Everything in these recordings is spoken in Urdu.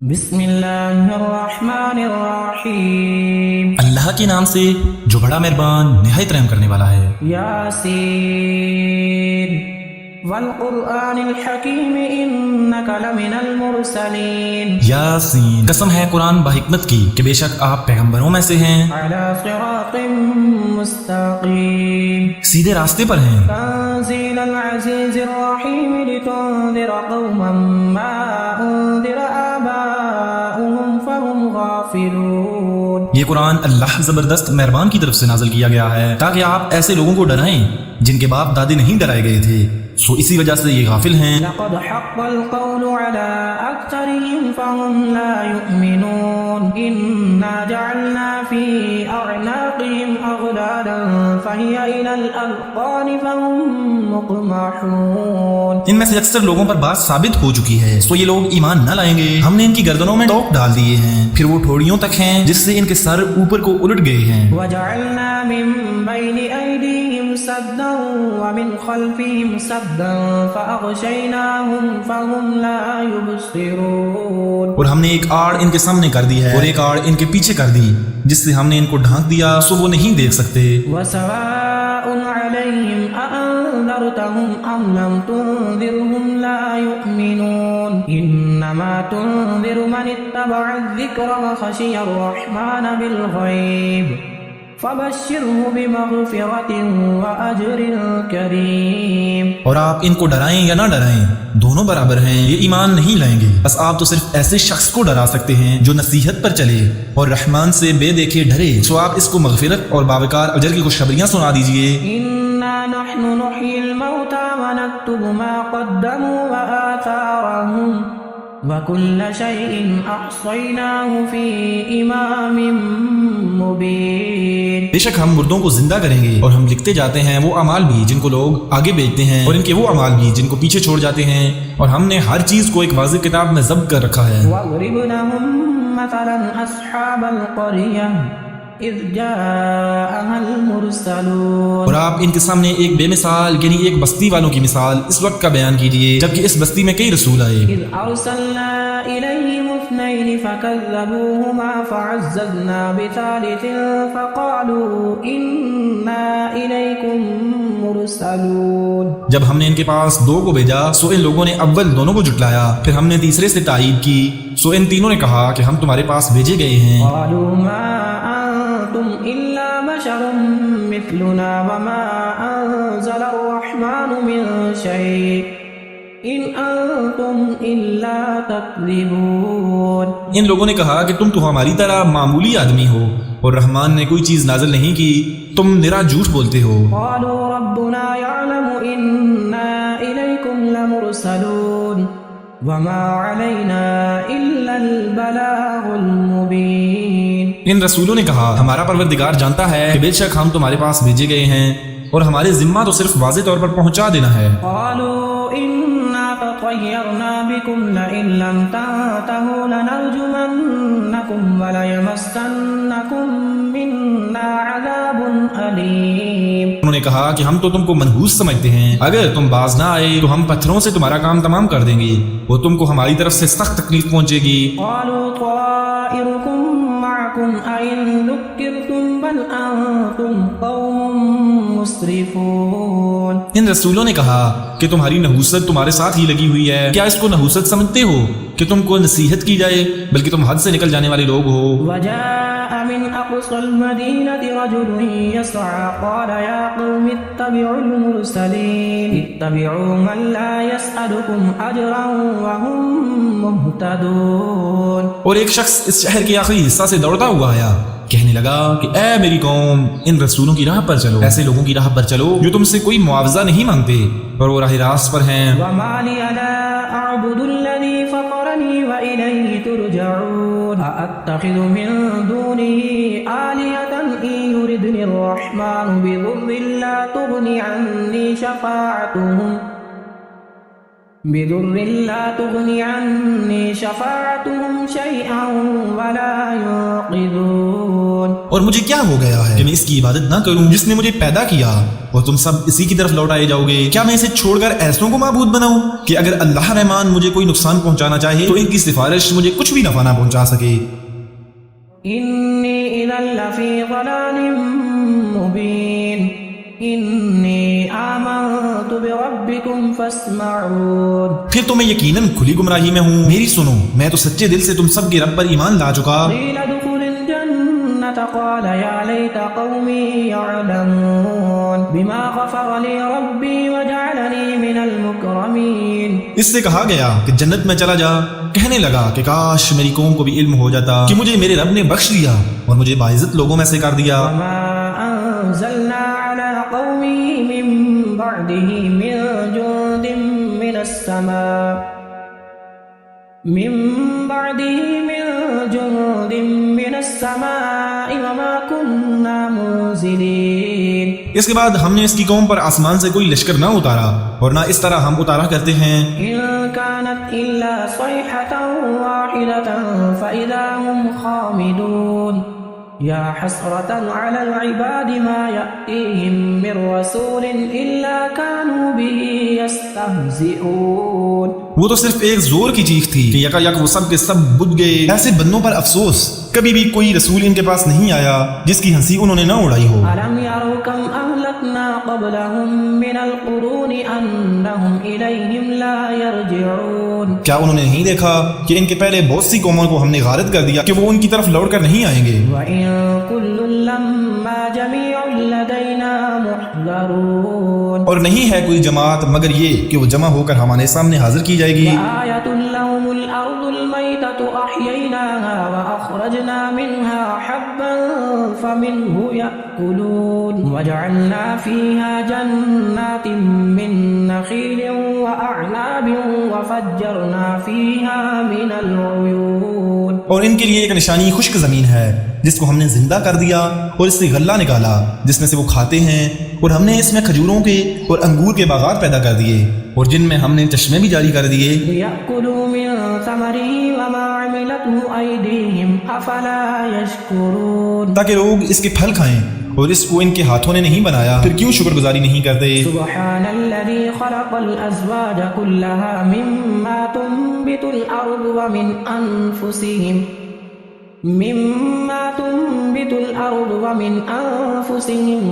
بسم اللہ الرحمن الرحیم۔ اللہ کے نام سے جو بڑا مہربان نہایت رحم کرنے والا ہے۔ یاسین والقرآن الحکیم انک لمن المرسلین۔ یاسین، قسم ہے قرآن باحکمت کی کہ بے شک آپ پیغمبروں میں سے ہیں، علی صراط مستقیم، سیدھے راستے پر ہیں۔ تنزیل العزیز الرحیم لتنذر قوما ما انذر آباؤهم فهم غافلون۔ یہ قرآن اللہ زبردست مہربان کی طرف سے نازل کیا گیا ہے تاکہ آپ ایسے لوگوں کو ڈرائیں جن کے باپ دادے نہیں ڈرائے گئے تھے، سو اسی وجہ سے یہ غافل ہیں۔ لقد حق القول على أكثرهم فهم لا يؤمنون إنا جعلنا في أعناقهم أغلالا فهي إلى الأذقان فهم مقمحون۔ ان میں سے اکثر لوگوں پر بات ثابت ہو چکی ہے، سو یہ لوگ ایمان نہ لائیں گے۔ ہم نے ان کی گردنوں میں ٹوک ڈال دیے ہیں، پھر وہ ٹھوڑیوں تک ہیں جس سے ان کے سر اوپر کو الٹ گئے ہیں۔ وجعلنا من بين أيديهم سدا ومن خلفهم سدا فأغشيناهم فهم لا يبصرون۔ اور ہم نے ایک آڑ ان کے سامنے کر دی ہے اور ایک آڑ ان کے پیچھے کر دی جس سے ہم نے ان کو ڈھانک دیا سو وہ نہیں دیکھ سکتے۔ وسواء عليهم أأنذرتهم أم لم تنذرهم لا يؤمنون إنما تنذر من اتبع الذكر وخشي الرحمن بالغيب فبشره بمغفرة وأجر كريم۔ اور آپ ان کو ڈرائیں یا نہ ڈرائیں دونوں برابر ہیں، یہ ایمان نہیں لائیں گے، بس آپ تو صرف ایسے شخص کو ڈرا سکتے ہیں جو نصیحت پر چلے اور رحمان سے بے دیکھے ڈرے، سو آپ اس کو مغفرت اور باوقار اجر کی خوشخبریاں سنا دیجئے۔ إنا نحن نحيي الموتى ونكتب ما قدموا وآثارهم وكل شيء أحصيناه في إمام مبين۔ بے شک ہم مردوں کو زندہ کریں گے اور ہم لکھتے جاتے ہیں وہ اعمال بھی جن کو لوگ آگے بیچتے ہیں اور ان کے وہ اعمال بھی جن کو پیچھے چھوڑ جاتے ہیں، اور ہم نے ہر چیز کو ایک واضح کتاب میں ضبط کر رکھا ہے۔ واضرب لهم مثلا أصحاب القرية إذ جاءها المرسلون۔ اور آپ ان کے سامنے ایک بے مثال یعنی ایک بستی والوں کی مثال اس وقت کا بیان کیجئے جبکہ اس بستی میں کئی رسول آئے۔ إذ أرسلنا إليهم اثنين فكذبوهما فعززنا بثالث فقالوا إنا إليكم مرسلون۔ جب ہم نے ان کے پاس دو کو بھیجا سو ان لوگوں نے اول دونوں کو جھٹلایا، پھر ہم نے تیسرے سے تائید کی، سو ان تینوں نے کہا کہ ہم تمہارے پاس بھیجے گئے ہیں۔ قالوا ما أنتم إلا بشر مثلنا وما أنزل الرحمن من شيء إن أنتم إلا تكذبون۔ ان لوگوں نے کہا کہ تم تو ہماری طرح معمولی آدمی ہو اور رحمان نے کوئی چیز نازل نہیں کی، تم نرا جھوٹ بولتے ہو۔ قالوا ربنا يعلم إنا إليكم لمرسلون وما علينا إلا البلاغ المبين۔ ان رسولوں نے کہا ہمارا پروردگار جانتا ہے کہ بے شک ہم تمہارے پاس بھیجے گئے ہیں اور ہمارے ذمہ تو صرف واضح طور پر پہنچا دینا ہے۔ قالوا إنا تطيرنا بكم لئن لم تنتهوا لنرجمنكم وليمسنكم منا عذاب أليم۔ انہوں نے کہا کہ ہم تو تم کو منحوس سمجھتے ہیں، اگر تم باز نہ آئے تو ہم پتھروں سے تمہارا کام تمام کر دیں گے، وہ تم کو ہماری طرف سے سخت تکلیف پہنچے گی۔ قالوا طائركم معكم أئن ذكرتم بل أنتم قوم مسرفون۔ ان رسولوں نے کہا کہ تمہاری نحوست تمہارے ساتھ ہی لگی ہوئی ہے، کیا اس کو نحوست سمجھتے ہو کہ تم کو نصیحت کی جائے، بلکہ تم حد سے نکل جانے والے لوگ ہو۔ وجاء من أقصى المدينة رجل يسعى قال يا قوم اتبعوا المرسلين اتبعوا من لا يسألكم أجرا وهم مهتدون۔ اور ایک شخص اس شہر کے آخری حصہ سے دوڑتا ہوا آیا، کہنے لگا کہ اے میری قوم، ان رسولوں کی راہ پر چلو، ایسے لوگوں کی راہ پر چلو جو تم سے کوئی معاوضہ نہیں مانگتے اور وہ راہ راست پر ہیں۔ وما لي لا أعبد الذي فطرني وإليه ترجعون أأتخذ من دونه آلهة إن يردني الرحمن بضر لا تغني عني شفاعتهم شيئا ولا ينقذون۔ اور مجھے کیا ہو گیا ہے کہ میں اس کی عبادت نہ کروں جس نے مجھے پیدا کیا، اور تم سب اسی کی طرف لوٹائے جاؤ گے؟ کیا میں اسے چھوڑ کر ایسوں کو معبود بناؤں کہ اگر اللہ رحمان مجھے کوئی نقصان پہنچانا چاہے تو ان کی سفارش مجھے کچھ بھی نفع نہ پہنچا سکے؟ انی اذا لفی ضلال مبین انی آمنت بربکم فاسمعون۔ پھر تو میں یقیناً کھلی گمراہی میں ہوں، میری سنو، میں تو سچے دل سے تم سب کے رب پر ایمان لا چکا۔ قیل ادخل الجنة قال یا لیت قومی یعلمون بما غفر لی ربی وجعلنی من المکرمین۔ اس سے کہا گیا کہ جنت میں چلا جا، کہنے لگا کہ کاش میری قوم کو بھی علم ہو جاتا کہ مجھے میرے رب نے بخش دیا اور مجھے باعزت لوگوں میں سے کر دیا۔ وما انزلنا على قومه من بعده من جند من السماء وما كنا منزلين۔ اس کے بعد ہم نے اس کی قوم پر آسمان سے کوئی لشکر نہ اتارا اور نہ اس طرح ہم اتارا کرتے ہیں۔ إن كانت إلا صيحة واحدة فإذا هم خامدون يا حسرة على العباد ما يأتيهم من رسول إلا كانوا به يستهزئون۔ وہ تو صرف ایک زور کی چیخ تھی کہ یکا یک وہ سب کے سب بجھ گئے۔ ایسے بندوں پر افسوس، کبھی بھی کوئی رسول ان کے پاس نہیں آیا جس کی ہنسی انہوں نے نہ اڑائی ہو۔ ألم يروا كم أهلكنا قبلهم من القرون أنهم إليهم لا يرجعون۔ کیا انہوں نے نہیں دیکھا کہ ان کے پہلے بہت سی قوموں کو ہم نے غارت کر دیا کہ وہ ان کی طرف لوٹ کر نہیں آئیں گے؟ وَإِن كُلٌّ لَّمَّا جَمِيعٌ لَّدَيْنَا مُحْضَرُونَ۔ اور نہیں ہے کوئی جماعت مگر یہ کہ وہ جمع ہو کر ہمارے سامنے حاضر کی جائے گی۔ وَآيَةٌ لَّهُمُ الْأَرْضُ الْمَيْتَةُ أَحْيَيْنَاهَا وَأَخْرَجْنَا مِنْهَا حَبًّا فَمِنْهُ يَأْكُلُونَ وَجَعَلْنَا فِيهَا جَنَّاتٍ مِّن نَّخِيلٍ وَأَعْنَابٍ وَفَجَّرْنَا فِيهَا مِنَ الْعُيُونِ۔ اور ان کے لیے ایک نشانی خشک زمین ہے جس کو ہم نے زندہ کر دیا اور اس سے غلہ نکالا جس میں سے وہ کھاتے ہیں، اور ہم نے اس میں کھجوروں کے اور انگور کے باغات پیدا کر دیے اور جن میں ہم نے چشمے بھی جاری کر دیے۔ لِيَأْكُلُوا مِن ثَمَرِهِ وَمَا عَمِلَتْهُ أَيْدِيهِمْ أَفَلَا يَشْكُرُونَ۔ تاکہ لوگ اس کے پھل کھائیں، اور اس کو ان کے ہاتھوں نے نہیں بنایا، پھر کیوں شکر گزاری نہیں کرتے؟ سبحان الذي خلق الأزواج كلها مما تنبت الأرض ومن أنفسهم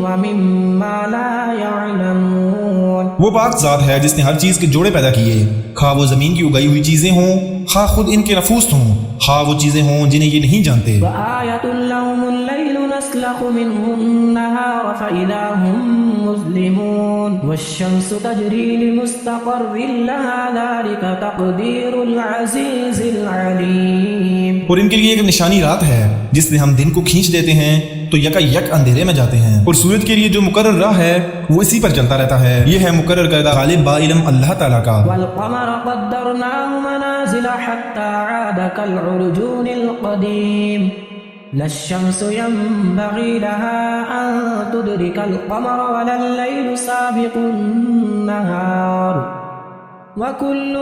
ومما لا يعلمون۔ وہ پاک ذات ہے جس نے ہر چیز کے جوڑے پیدا کیے، خواہ وہ زمین کی اگائی ہوئی چیزیں ہوں، خواہ خود ان کے نفوس ہوں، خواہ وہ چیزیں ہوں جنہیں یہ نہیں جانتے۔ وآية لهم الليل نسلخ منه النهار فإذا هم مظلمون والشمس تجري لمستقر لها ذلك تقدير العزيز العليم۔ اور ان کے لیے ایک نشانی رات ہے جس سے ہم دن کو کھینچ دیتے ہیں تو یکا یک اندھیرے میں جاتے ہیں، اور سورج کے لیے جو مقرر راہ ہے وہ اسی پر چلتا رہتا ہے۔ یہ ہے مقرر کردہ غالب با علم اللہ تعالیٰ کا۔ والقمر قدرناه منازل حتى عاد كالعرجون القديم لا الشمس ينبغي لها أن تدرك القمر ولا الليل سابق النهار وَكُلٌّ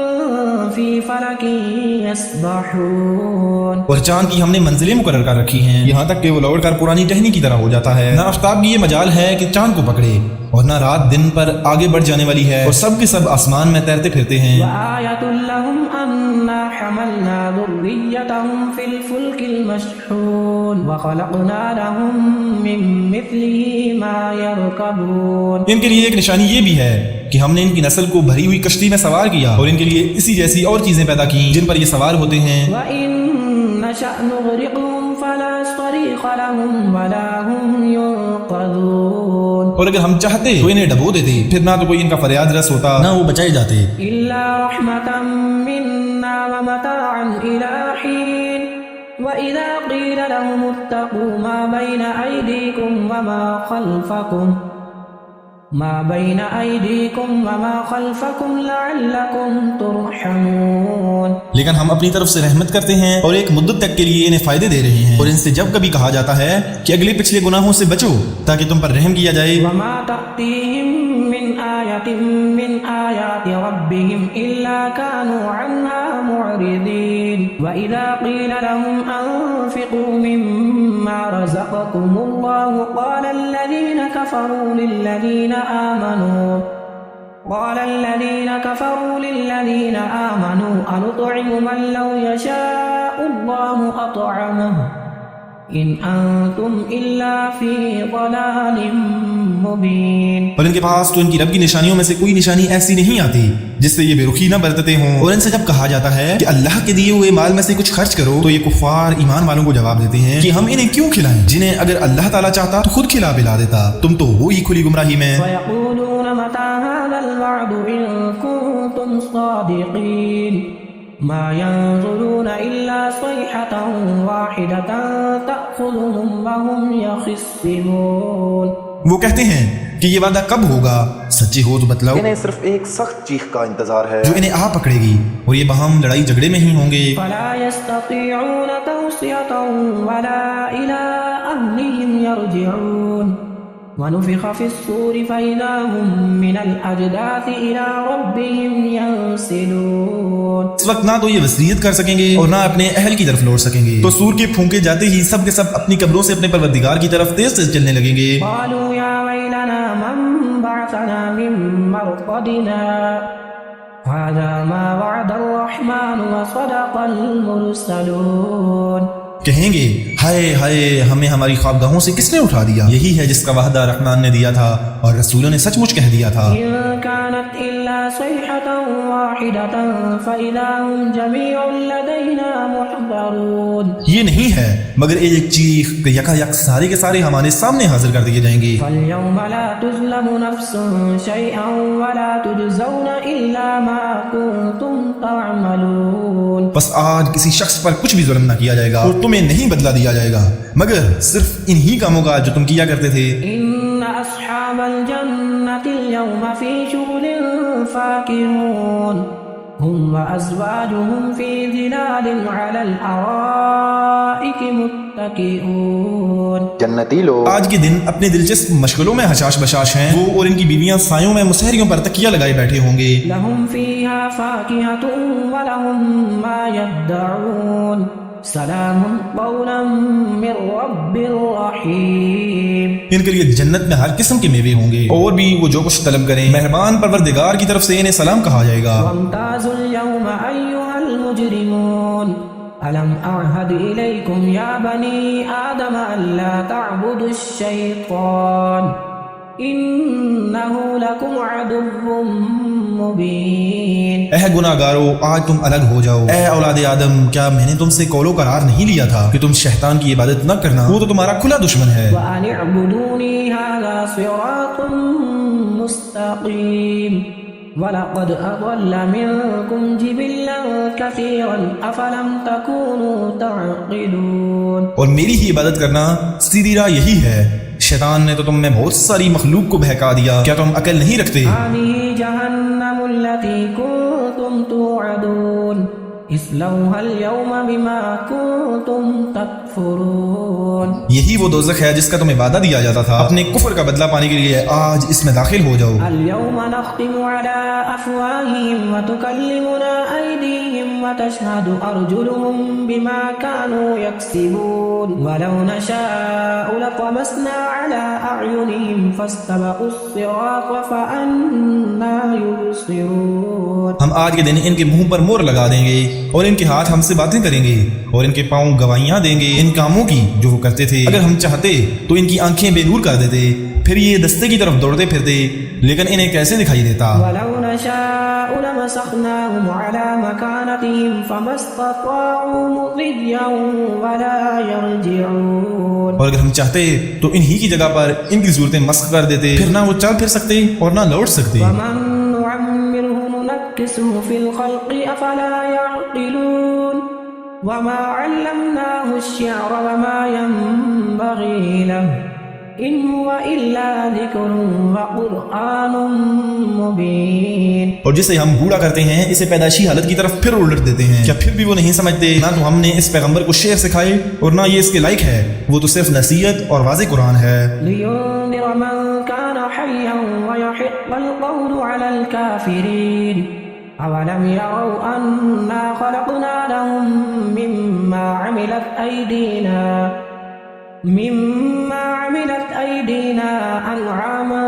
فِي فَلَكٍ يَسْبَحُونَ۔ اور چاند کی ہم نے منزلیں مقرر کر رکھی ہیں یہاں تک کہ وہ لوٹ کر پرانی ٹہنی کی طرح ہو جاتا ہے۔ نہ آفتاب کی یہ مجال ہے کہ چاند کو پکڑے، اور نہ رات دن پر آگے بڑھ جانے والی ہے، اور سب کے سب آسمان میں تیرتے پھرتے ہیں۔ وَآيَةٌ لَّهُمْ أَنَّا حَمَلْنَا ذُرِّيَّتَهُمْ فِي الْفُلْكِ الْمَشْحُونِ وَخَلَقْنَا لَهُم مِّن مِّثْلِهِ مَا يَرْكَبُونَ۔ ان کے لیے ایک نشانی یہ بھی ہے کہ ہم نے ان کی نسل کو بھری ہوئی کشتی میں سوار کیا اور ان کے لیے اسی جیسی اور چیزیں پیدا کی جن پر یہ سوار ہوتے ہیں۔ وَإِن نَّشَأْ نُغْرِقْهُمْ فَلَا صَرِيخَ لَهُمْ وَلَا هُمْ يُنقَذُونَ۔ اور اگر ہم چاہتے تو انہیں ڈبو دیتے، پھر نہ تو کوئی ان کا فریاد رس ہوتا نہ وہ بچائے جاتے۔ إِلَّا رَحْمَةً مِّنَّا وَمَتَاعًا إِلَىٰ حِينٍ وَإِذَا قِيلَ لَهُمُ اتَّقُوا مَا بَيْنَ أَيْدِيكُمْ وَمَا خَلْفَكُمْ ما بين أيديكم وما خلفكم لعلكم ترحمون. لیکن ہم اپنی طرف سے رحمت کرتے ہیں اور ایک مدت تک کے لیے انہیں فائدے دے رہے ہیں، اور ان سے جب کبھی کہا جاتا ہے کہ اگلے پچھلے گناہوں سے بچو تاکہ تم پر رحم کیا جائے، وما تأتيهم من آية من آيات ربهم إلا كانوا عنها معرضين. وإذا قيل لهم أنفقوا مما رزقكم الله قال الذين كفروا للذين آمنوا أنطعم من لو يشاء الله أطعمه إن أنتم إلا في ضلال مبين. اور ان کے پاس تو ان کی رب کی نشانیوں میں سے کوئی نشانی ایسی نہیں آتی جس سے یہ بے رخی نہ برتتے ہوں. اور ان سے جب کہا جاتا ہے کہ اللہ کے دیے ہوئے مال میں سے کچھ خرچ کرو تو یہ کفار ایمان والوں کو جواب دیتے ہیں کہ ہم انہیں کیوں کھلائیں جنہیں اگر اللہ تعالیٰ چاہتا تو خود کھلا پلا دیتا، تم تو وہی کھلی گمراہی میں. ويقولون متى هذا الوعد إن كنتم صادقين ما ينظرون إلا صيحة واحدة تأخذهم وهم يخصمون. وہ کہتے ہیں کہ یہ وعدہ کب ہوگا، سچے ہو تو بتلاؤ. انہیں صرف ایک سخت چیخ کا انتظار ہے جو انہیں آ پکڑے گی اور یہ باہم لڑائی جھگڑے میں ہی ہوں گے. فلا يستطيعون توصية ولا إلى أهلهم يرجعون. ونفخ في الصور فإذا هم من الأجداث إلى ربهم ينسلون. اس وقت نہ تو یہ وصیت کر سکیں گے اور نہ اپنے اہل کی طرف لوٹ سکیں گے، تو سور کے پھونکے جاتے ہی سب کے سب اپنی قبروں سے اپنے پروردگار کی طرف تیز تیز چلنے لگیں گے. قالوا يا ويلنا من بعثنا من مرقدنا هذا ما وعد الرحمن وصدق المرسلون. کہیں گے ہائے ہائے ہمیں ہماری خوابگاہوں سے کس نے اٹھا دیا، یہی ہے جس کا وعدہ رحمان نے دیا تھا اور رسولوں نے سچ مچ کہہ دیا تھا. إن كانت إلا صيحة واحدة فإذا هم جميع لدينا محضرون. یہ نہیں ہے مگر ایک چیخ کہ یکا یک سارے کے سارے ہمارے سامنے حاضر کر دیے جائیں گے. فاليوم لا تظلم نفس شيئا ولا تجزون إلا ما كنتم تعملون. بس آج کسی شخص پر کچھ بھی ظلم نہ کیا جائے گا اور تمہیں نہیں بدلہ دیا جائے گا مگر صرف انہی کاموں کا جو تم کیا کرتے تھے. إن أصحاب الجنة اليوم في شغل فاكهون هم وأزواجهم في ظلال على الأرائك متكئون. جنتی لوگ آج کے دن اپنے دلچسپ مشغلوں میں حشاش بشاش ہیں، وہ اور ان کی بیویاں سایوں میں مسہریوں پر تکیہ لگائے بیٹھے ہوں گے. لهم فيها فاكهة ولهم ما يدعون سلام قولا من رب رحیم. ان کے لیے جنت میں ہر قسم کے میوے ہوں گے اور بھی وہ جو کچھ طلب کریں، مہربان پروردگار کی طرف سے انہیں سلام کہا جائے گا. وامتازوا اليوم أيها المجرمون ألم أعهد إليكم يا بني آدم ألا تعبدوا الشيطان إنه لكم عدو مبين. اے گناہگارو آج تم الگ ہو جاؤ. اے اولاد آدم کیا میں نے تم سے قول و قرار نہیں لیا تھا کہ تم شیطان کی عبادت نہ کرنا، وہ تو تمہارا کھلا دشمن ہے. وأن اعبدوني هذا صراط مستقيم وَلَقَدْ أَضَلَّ مِنْكُمْ جِبِلًّا كَثِيرًا أَفَلَمْ تَكُونُوا تَعْقِلُونَ. اور میری ہی عبادت کرنا سیدھی راہ یہی ہے. شیطان نے تو تم میں بہت ساری مخلوق کو بہکا دیا، کیا تم عقل نہیں رکھتے؟ هَذِهِ جَهَنَّمُ الَّتِي كُنْتُمْ تُوعَدُونَ اصلوها اليوم بما كنتم تكفرون. یہی وہ دوزخ ہے جس کا تمہیں وعدہ دیا جاتا تھا، اپنے کفر کا بدلہ پانے کے لیے آج اس میں داخل ہو جاؤ. اليوم نختم على أفواههم وتكلمنا أيديهم وتشهد أرجلهم بما كانوا يكسبون ولو نشاء لطمسنا على أعينهم فاستبقوا الصراط فأنى يبصرون. ہم آج کے دن ان کے منہ پر مور لگا دیں گے اور ان کے ہاتھ ہم سے باتیں کریں گے اور ان کے پاؤں گواہیاں دیں گے ان کاموں کی جو وہ کرتے تھے. اگر ہم چاہتے تو ان کی آنکھیں بے نور کر دیتے، پھر یہ دستے کی طرف دوڑتے پھرتے، لیکن انہیں کیسے دکھائی دیتا. ولو نشاء لمسخناهم على مكانتهم فما استطاعوا مضيا ولا يرجعون. اور اگر ہم چاہتے تو انہی کی جگہ پر ان کی صورتیں مسخ کر دیتے، پھر نہ وہ چل پھر سکتے اور نہ لوٹ سکتے. ومن نعمره ننكسه في الخلق أفلا يعقلون وما علمناه الشعر وما ينبغي له إن هو إلا ذكر وقرآن مبين. اور جسے ہم بوڑھا کرتے ہیں اسے پیدائشی حالت کی طرف پھر الٹ دیتے ہیں. کیا پھر بھی وہ نہیں سمجھتے؟ نہ تو ہم نے اس پیغمبر کو شعر سکھائے اور نہ یہ اس کے لائق ہے. وہ تو صرف نصیحت اور واضح قرآن ہے. لينذر من كان حيا ويحق القول على الكافرين. أولم يروا أنا خلقنا لهم مما عملت أيدينا أنعاما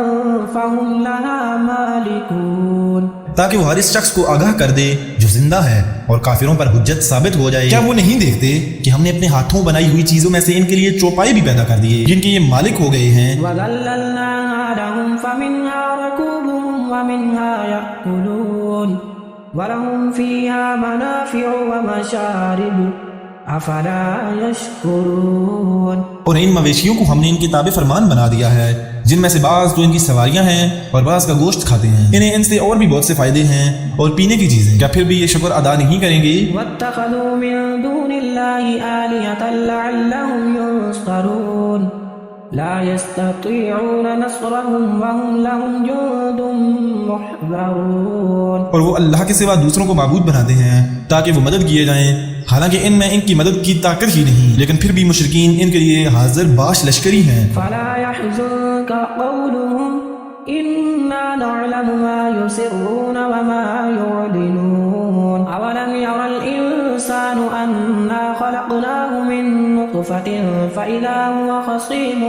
فهم لها مالكون. تاکہ وہ ہر اس شخص کو آگاہ کر دے جو زندہ ہے اور کافروں پر حجت ثابت ہو جائے. کیا وہ نہیں دیکھتے کہ ہم نے اپنے ہاتھوں بنائی ہوئی چیزوں میں سے ان کے لیے چوپائے بھی پیدا کر دیے جن کے یہ مالک ہو گئے ہیں. وَذَلَّلْنَاهَا لَهُمْ فَمِنْهَا رَكُوبُهُمْ وَمِنْهَا يَأْكُلُونَ وَلَهُمْ فِيهَا مَنَافِعُ وَمَشَارِبُ أَفَلَا يَشْكُرُونَ. اور ان مویشیوں کو ہم نے ان کے تابع فرمان بنا دیا ہے جن میں سے بعض تو ان کی سواریاں ہیں اور بعض کا گوشت کھاتے ہیں. انہیں ان سے اور بھی بہت سے فائدے ہیں اور پینے کی چیزیں. کیا پھر بھی یہ شکر ادا نہیں کریں گے؟ وَاتَّخَذُوا مِن دُونِ اللَّهِ آلِهَةً لَعَلَّهُمْ يُنصَرُونَ لَا يَسْتَطِيعُونَ نَصْرَهُمْ وَهُمْ لَهُمْ جُندٌ مُحْضَرُونَ. اور وہ اللہ کے سوا دوسروں کو معبود بناتے ہیں تاکہ وہ مدد کیے جائیں، حالانکہ ان میں ان کی مدد کی طاقت ہی نہیں، لیکن پھر بھی مشرکین ان کے لیے حاضر باش لشکری ہیں. فَلَا يَحْزُنكَ قَوْلُهُمْ إِنَّا نَعْلَمُ مَا يُسِرُّونَ وَمَا يُعْلِنُونَ أَوَلَمْ يَرَ الْإِنسَانُ أَنَّا خَلَقْنَاهُ مِن نُّطْفَةٍ فَإِذَا هُوَ خَصِيمٌ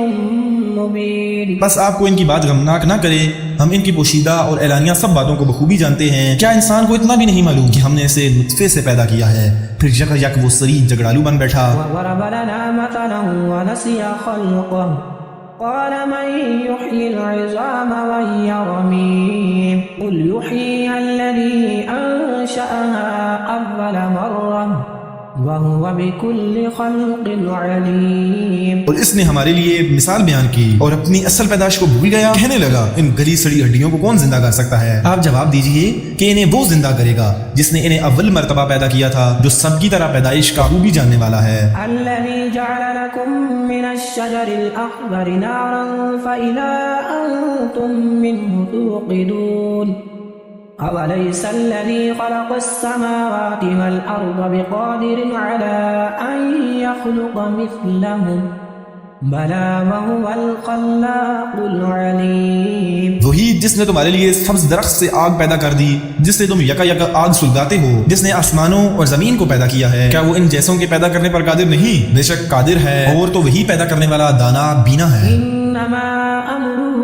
مُّبِينٌ. بس آپ کو ان کی بات غمناک نہ کرے، ہم ان کی پوشیدہ اور اعلانیہ سب باتوں کو بخوبی جانتے ہیں. کیا انسان کو اتنا بھی نہیں معلوم کہ ہم نے اسے نطفے سے پیدا کیا ہے پھر یک یک وہ سری جگڑالو بن بیٹھا. وَضَرَبَ لَنَا مَثَلًا وَنَسِيَ خَلْقَهُ قَالَ مَن يُحْيِي الْعِظَامَ وَهِيَ رَمِيمٌ قُلْ يُحْيِيهَا الَّذِي أَنشَأَهَا أَوَّلَ مَرَّةٍ وَهُوَ بِكُلِّ خَلْقٍ عَلِيمٌ. اور اس نے ہمارے لیے مثال بیان کی اور اپنی اصل پیدائش کو بھول گیا. کہنے لگا ان گلی سڑی ہڈیوں کو کون زندہ کر سکتا ہے؟ آپ جواب دیجئے کہ انہیں وہ زندہ کرے گا جس نے انہیں اول مرتبہ پیدا کیا تھا، جو سب کی طرح پیدائش کا خوبی جاننے والا ہے. الَّذِي جَعَلَ لَكُم مِّنَ الشَّجَرِ الْأَخْضَرِ نَارًا فَإِذَا أَنتُم مِّنْهُ تُوقِدُونَ. أَوَلَيْسَ الَّذِي خَلَقَ السَّمَاوَاتِ وَالْأَرْضَ بِقَادِرٍ عَلَىٰ أَن يَخْلُقَ مِثْلَهُم بَلَىٰ وَهُوَ الْخَلَّاقُ الْعَلِيمُ. وہی جس نے تمہارے لیے سبز درخت سے آگ پیدا کر دی جس سے تم یکا یکا آگ سلگاتے ہو، جس نے آسمانوں اور زمین کو پیدا کیا ہے. کیا وہ ان جیسوں کے پیدا کرنے پر قادر نہیں؟ بے شک قادر ہے، اور تو وہی پیدا کرنے والا دانا بینا ہے. إِنَّمَا أَمْرُهُ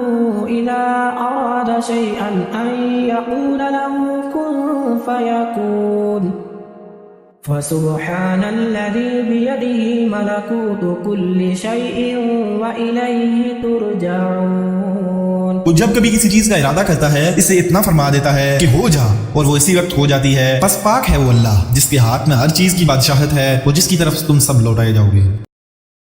إِذَا أَرَادَ شَيْئًا أَن يَقُولَ لَهُ كُن فَيَكُونُ. فَسُبْحَانَ الَّذِي بِيَدِهِ مَلَكُوتُ كُلِّ شَيْءٍ وَإِلَيْهِ تُرْجَعُونَ. وہ جب کبھی کسی چیز کا ارادہ کرتا ہے اسے اتنا فرما دیتا ہے کہ ہو جا، اور وہ اسی وقت ہو جاتی ہے. بس پاک ہے وہ اللہ جس کے ہاتھ میں ہر چیز کی بادشاہت ہے، وہ جس کی طرف تم سب لوٹائے جاؤ گے.